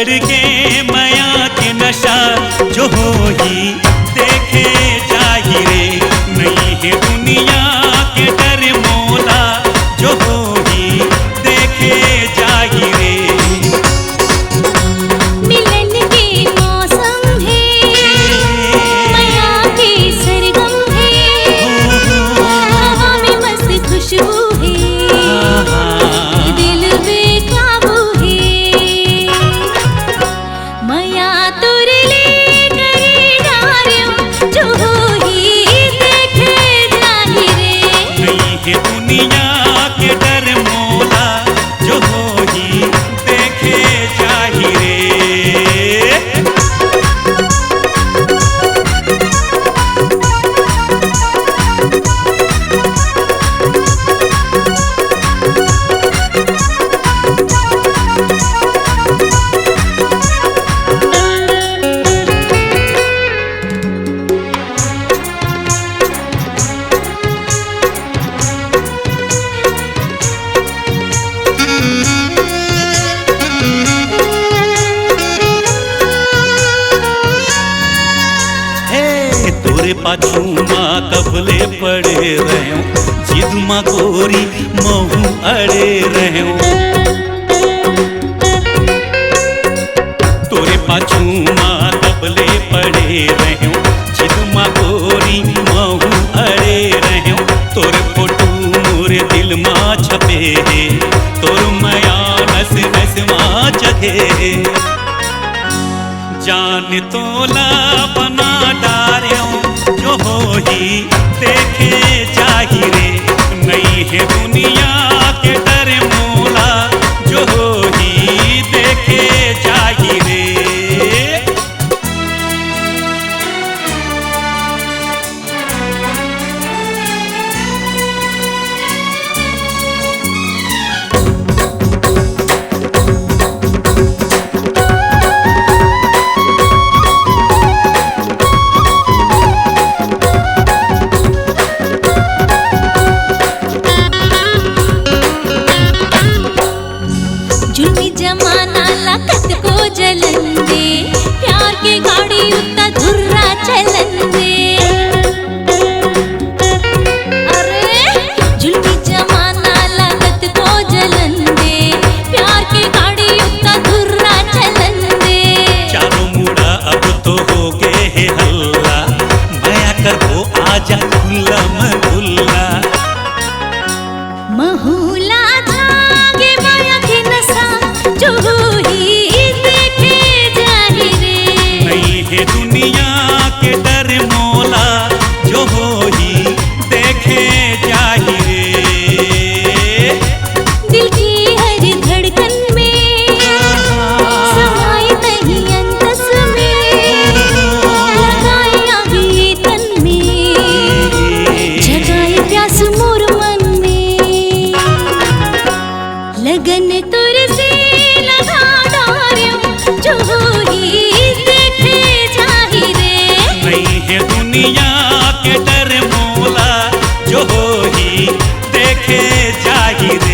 चढ़ के माया के नशा जो हो ही देखे जाहि रे। नहीं है दुनिया के डर मौला जो हो ही देखे जाहि रे। मिलन के मौसम है, माया के सरगम है, हवा में मस्त खुशबू है, दिल बेकाबू है। माया तुरे ले गई डारियों जो हो ही देखे जाहि रे। नहीं है दुनिया के डर मौला जो हो ही देखे जाहि रे। तोरे पाछू माँ कबले पड़े रहो, जिद माँ गोरी महू अड़े रहो। तोरे पाछू माँ कबले पड़े रहो, जिद माँ गोरी महू अड़े रहो। तोरे फोटो मोरे दिल माँ छपे है, तोर माया नस नस माँ जगे। जान तोला बना डार्यों जो हो ही देखे जाहि रे। नहीं है दुनिया के डर मौला जो हो ही देखे जाहि रे। जुल्मी जमाना लखत को जलन दे, प्यार के गाड़ी उतना धुर्रा चलन दे। अरे जुल्मी जमाना लखत को जलन दे, प्यार के गाड़ी उतना धुर्रा चलन दे। चारों मुड़ा अब तो हो गए है हल्ला, माया कर वो आजा खुल्ला खुल्ला। महूला धागे माया के नशा जो हो ही देखे जाहि रे। नहीं है दुनिया के डर मौला जो हो ही देखे जाहि रे। दिल की हर धड़कन में समाई नहीं अंतस में, लगाई आगे तन में, जगाई प्यास मोर मन में। लगन तुर से लगा डारियों जो हो ही देखे जाहि रे। नहीं है दुनिया के डर मौला जो हो ही देखे जाहि रे।